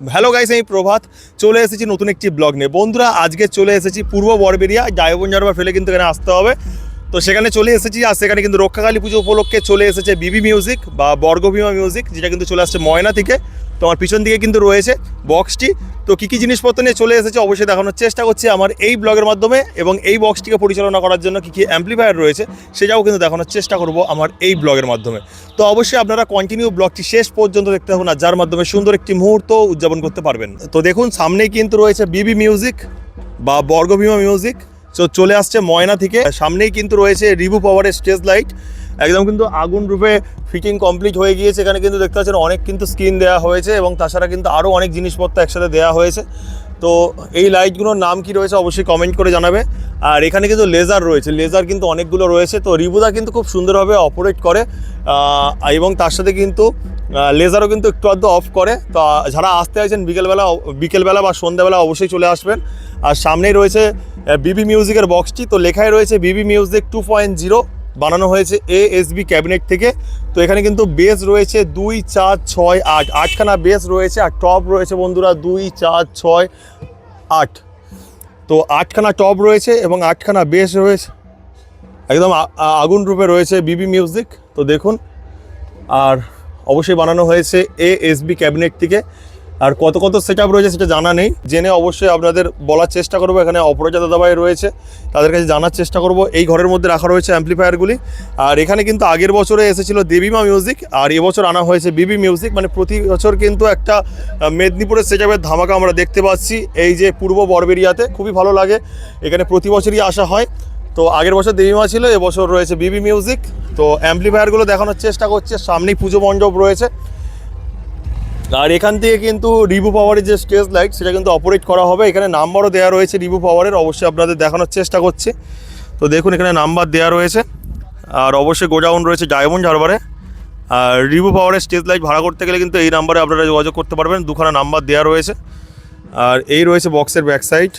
Hello guys, আমি প্রভাত চলে এসেছি নতুন একটি ব্লগ নিয়ে। বন্ধুরা, আজকে চলে এসেছি পূর্ব বড়বেরিয়া। ডায়মন্ড হারবার ফেলে কিন্তু এখানে আসতে হবে, তো সেখানে চলে এসেছি। আর সেখানে কিন্তু রক্ষাকালী পুজো উপলক্ষে চলে এসেছে বিবি মিউজিক বা বর্গভীমা মিউজিক, যেটা কিন্তু চলে আসছে ময়না থেকে। তো আমার পিছন দিকে কিন্তু রয়েছে বক্সটি। তো কী কী জিনিসপত্র নিয়ে চলে এসেছে অবশ্যই দেখানোর চেষ্টা করছি আমার এই ব্লগের মাধ্যমে, এবং এই বক্সটিকে পরিচালনা করার জন্য কী কী অ্যাম্প্লিফায়ার রয়েছে সেটাও কিন্তু দেখানোর চেষ্টা করব আমার এই ব্লগের মাধ্যমে। তো অবশ্যই আপনারা কন্টিনিউ ব্লগটি শেষ পর্যন্ত দেখতে থাকুন, আর যার মাধ্যমে সুন্দর একটি মুহূর্ত উদযাপন করতে পারবেন। তো দেখুন, সামনেই কিন্তু রয়েছে বিবি মিউজিক বা বর্গভীমা মিউজিক। তো চলে আসছে ময়না থেকে। সামনেই কিন্তু রয়েছে রিভু পাওয়ারের স্টেজ লাইট, একদম কিন্তু আগুন রূপে ফিটিং কমপ্লিট হয়ে গিয়েছে। এখানে কিন্তু দেখতে পাচ্ছেন অনেক কিন্তু স্ক্রিন দেওয়া হয়েছে, এবং তাছাড়া কিন্তু আরও অনেক জিনিসপত্র একসাথে দেওয়া হয়েছে। তো এই লাইটগুলোর নাম কি রয়েছে অবশ্যই কমেন্ট করে জানাবে। আর এখানে কিন্তু লেজার রয়েছে, লেজার কিন্তু অনেকগুলো রয়েছে। তো রিভুদা কিন্তু খুব সুন্দরভাবে অপারেট করে, এবং তার সাথে কিন্তু লেজারও কিন্তু একটু আধটু অফ করে। তো যারা আসতে চাইছেন বিকেলবেলা বা সন্ধ্যাবেলা অবশ্যই চলে আসবেন। আর সামনেই রয়েছে বিবি মিউজিকের বক্সটি। তো লেখাই রয়েছে বিবি মিউজিক 2.0, বানানো হয়েছে ASB ক্যাবিনেট থেকে। তো এখানে কিন্তু বেস রয়েছে 2, 4, 6, 8, 8খানা বেস রয়েছে। আর টপ রয়েছে বন্ধুরা 2, 4, 6, 8। তো 8খানা টপ রয়েছে এবং 8খানা বেস রয়েছে, একদম আগুন রূপে রয়েছে বিবি মিউজিক। তো দেখুন, আর অবশ্যই বানানো হয়েছে ASB ক্যাবিনেট থেকে। আর কত কত সেট আপ রয়েছে সেটা জানা নেই, জেনে অবশ্যই আপনাদের বলার চেষ্টা করবো। এখানে অপরাজিতা দাদাভাই রয়েছে, তাদের কাছে জানার চেষ্টা করব। এই ঘরের মধ্যে রাখা রয়েছে অ্যাম্প্লিফায়ারগুলি। আর এখানে কিন্তু আগের বছরে এসেছিল দেবীমা মিউজিক, আর এবছর আনা হয়েছে বিবি মিউজিক। মানে প্রতি বছর কিন্তু একটা মেদিনীপুরের সেট আপের ধামাকা আমরা দেখতে পাচ্ছি এই যে পূর্ব বড়বেরিয়াতে। খুবই ভালো লাগে, এখানে প্রতি বছরই আসা হয়। তো আগের বছর দেবীমা ছিল, এবছর রয়েছে বিবি মিউজিক। তো অ্যাম্প্লিফায়ারগুলো দেখানোর চেষ্টা করছে। সামনেই পুজো মণ্ডপ রয়েছে, আর এখান থেকে কিন্তু রিভু পাওয়ারের যে স্টেজ লাইট সেটা কিন্তু অপারেট করা হবে। এখানে নাম্বারও দেওয়া রয়েছে রিভু পাওয়ারের, অবশ্যই আপনাদের দেখানোর চেষ্টা করছি। তো দেখুন, এখানে নাম্বার দেওয়া রয়েছে। আর অবশ্যই গোডাউন রয়েছে ডায়মন্ড হারবারে। আর রিভু পাওয়ারের স্টেজ লাইট ভাড়া করতে গেলে কিন্তু এই নাম্বারে আপনারা যোগাযোগ করতে পারবেন। দুখানা নাম্বার দেওয়া রয়েছে। আর এই রয়েছে বক্সের ব্যাক সাইড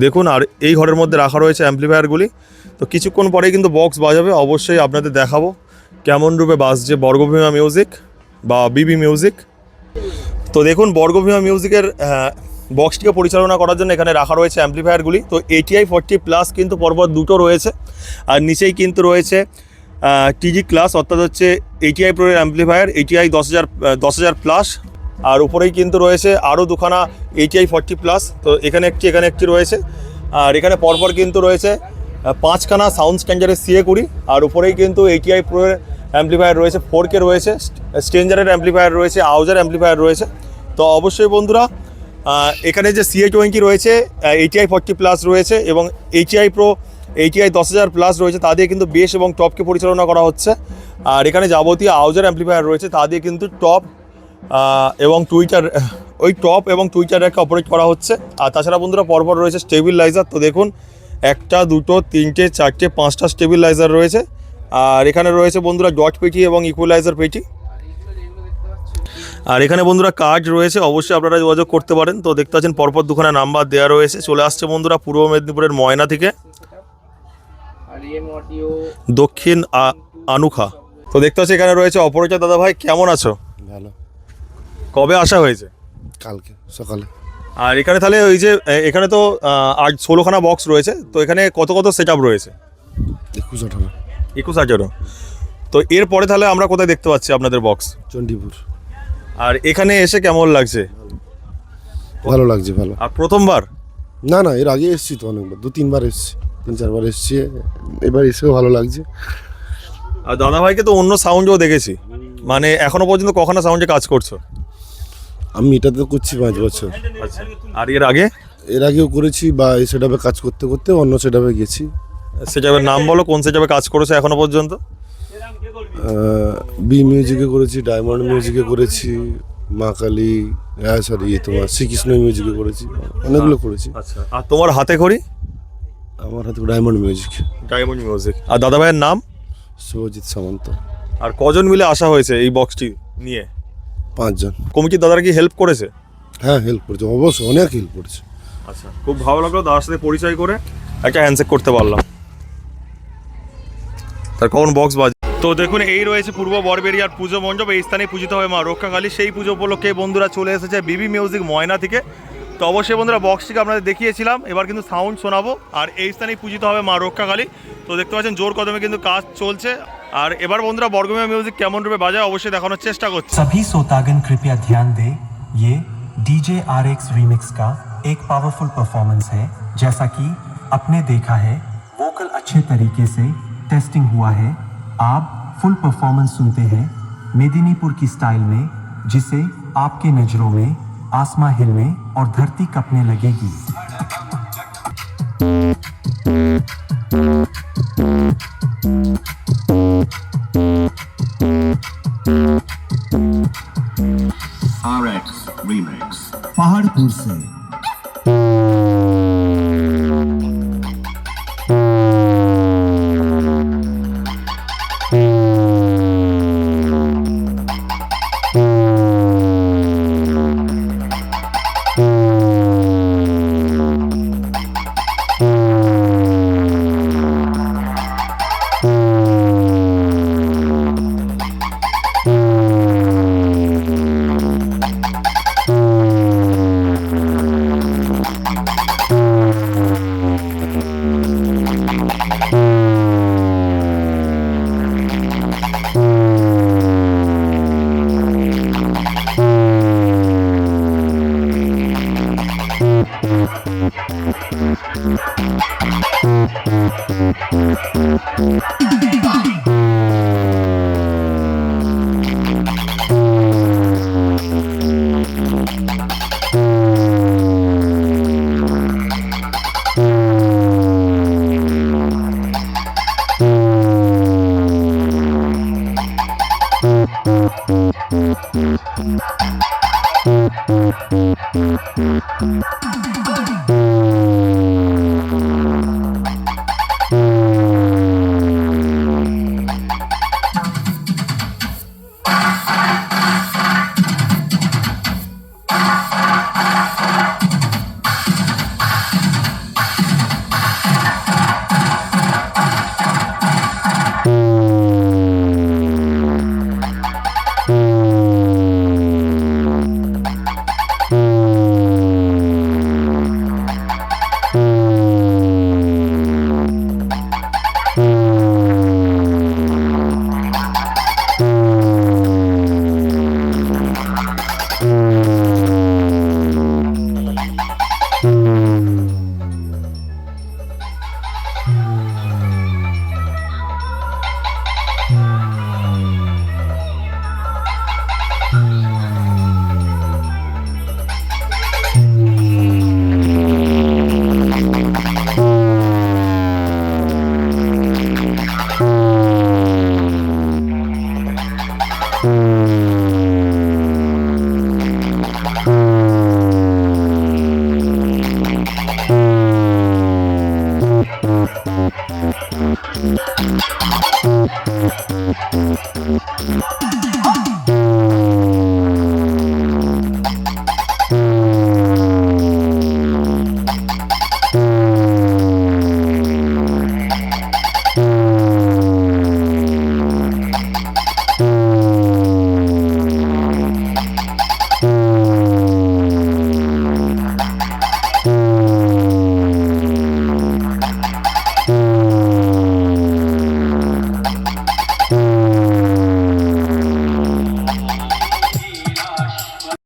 দেখুন। আর এই ঘরের মধ্যে রাখা রয়েছে অ্যাম্প্লিফায়ারগুলি। তো কিছুক্ষণ পরেই কিন্তু বক্স বাজাবে, অবশ্যই আপনাদের দেখাবো কেমন রূপে বাজছে বর্গভীমা মিউজিক বা বিবি মিউজিক। তো দেখুন, বর্গভীমা মিউজিকের বক্সটিকে পরিচালনা করার জন্য এখানে রাখা রয়েছে অ্যাম্প্লিফায়ারগুলি। তো ATI 40+ কিন্তু পরপর দুটো রয়েছে। আর নিচেই কিন্তু রয়েছে TG ক্লাস, অর্থাৎ হচ্ছে ATI প্রো এর অ্যাম্প্লিফায়ার, ATI 10,000+। আর উপরেই কিন্তু রয়েছে আরও দুখানা ATI 40+। তো এখানে একটি রয়েছে। আর এখানে পরপর কিন্তু রয়েছে 5খানা সাউন্ড স্ট্যান্ডারের CA20। আর উপরেই কিন্তু ATI প্রো এর অ্যাম্প্লিফায়ার রয়েছে, 4K রয়েছে, স্ট্রেঞ্জারের অ্যাম্প্লিফায়ার রয়েছে, আউজার অ্যাম্প্লিফায়ার রয়েছে। তো অবশ্যই বন্ধুরা, এখানে যে CA20 রয়েছে, ATI 40+ রয়েছে, এবং ATI প্রো ATI 10,000+ রয়েছে, তা দিয়ে কিন্তু বেস এবং টপকে পরিচালনা করা হচ্ছে। আর এখানে যাবতীয় আউজার অ্যাম্প্লিফায়ার রয়েছে, তা দিয়ে কিন্তু টপ এবং টুইটারকে অপারেট করা হচ্ছে। আর তাছাড়া বন্ধুরা পরপর রয়েছে স্টেবিলাইজার। তো দেখুন, 1, 2, 3, 4, 5টা স্টেবিলাইজার রয়েছে। আর এখানে রয়েছে বন্ধুরা ডট পেটি এবং ইকুয়ালাইজার পেটি। আর এখানে বন্ধুরা কার্ড রয়েছে, অবশ্যই আপনারা যোগাযোগ করতে পারেন। তো দেখতে পাচ্ছেন পরপর দুখানা নাম্বার দেওয়া রয়েছে। চলে আসছে বন্ধুরা পূর্ব মেদিনীপুরের ময়না থেকে, দক্ষিণ আনুখা। তো দেখতে পাচ্ছি এখানে রয়েছে অপরাজিতা দাদাভাই। কেমন আছো? ভালো। কবে আসা হয়েছে? কালকে সকালে। আর এখানে তাহলে ওই যে এখানে তো 16খানা বক্স রয়েছে। তো এখানে কত কত সেট আপ রয়েছে? 21-18। তো এরপরে তাহলে আমরা কোথায় দেখতে পাচ্ছি আপনাদের বক্স? চণ্ডীপুর। আর এখানে এসে কেমন লাগছে? ভালো লাগছে, ভালো। আর প্রথমবার? না, এর আগে এসেছি তো অনেকবার, 2-3বার এসেছি, 3-4বার এসেছি। এবার এসেও ভালো লাগছে। আর দাদাভাইকে তো অন্য সাউন্ডও দেখেছি, মানে এখনো পর্যন্ত কখনো সাউন্ডে কাজ করছো? আমি এটাতে করছি 5 বছর। আচ্ছা। আর এর আগে? এর আগেও করেছি, বা এই সেটআপে কাজ করতে করতে অন্য সেটআপে গেছি। সেটআপের নাম বলো, কোন সেটআপে কাজ করেছো এখনো পর্যন্ত? বি মিউজিকে করেছি, ডায়মন্ড মিউজিকে করেছি, মা কালী, তোমার শ্রীকৃষ্ণ মিউজিকে করেছি, অনেকগুলো করেছি। আচ্ছা। আর তোমার হাতে খড়ি? আমার হাতে ডায়মন্ড মিউজিক। আর দাদাভাইয়ের নাম? শুভজিৎ সামন্ত। আর কজন মিলে আসা হয়েছে এই বক্সটি নিয়ে? 5 জন। কমিটির দাদারা কি হেল্প করেছে? হ্যাঁ, হেল্প করেছে, অবশ্যই অনেক হেল্প করেছে। আচ্ছা, খুব ভালো লাগলো দাদার সাথে পরিচয় করে, একটা হ্যান্ডশেক করতে পারলাম। তার কখন বক্স বাজে? তো দেখুন এই রয়েছে পূর্ব বরবেরিয়ার পুজো মণ্ডপ, এই স্থানে পূজিত হয় মা রক্ষাকালী। সেই পুজো উপলক্ষে বন্ধুরা চলে এসেছে বিবি মিউজিক ময়না থেকে। তো অবশ্যই বন্ধুরা বক্সটিকে আপনাদের দেখিয়েছিলাম, এবার কিন্তু সাউন্ড শোনাবো। আর এই স্থানেই পূজিত হবে মা রক্ষাকালী। তো দেখতে পাচ্ছেন জোর কদমে কিন্তু কাজ চলছে। আর এবার বন্ধুরা বর্গমীয় মিউজিক কেমন রূপে বাজায় অবশ্যই দেখানোর চেষ্টা করছি। सभी श्रोतागण कृपया ध्यान दें, ये डीजे RX रीमिक्स का एक पावरफुल परफॉर्मेंस है। जैसा कि आपने देखा है, वोकल अच्छे तरीके से टेस्टिंग हुआ है। आप फुल परफॉर्मेंस सुनते हैं मेदिनीपुर की स्टाइल में, जिसे आपके नजरों में आसमां हिलने और धरती कपने लगेगी। RX Remix पहाड़पुर से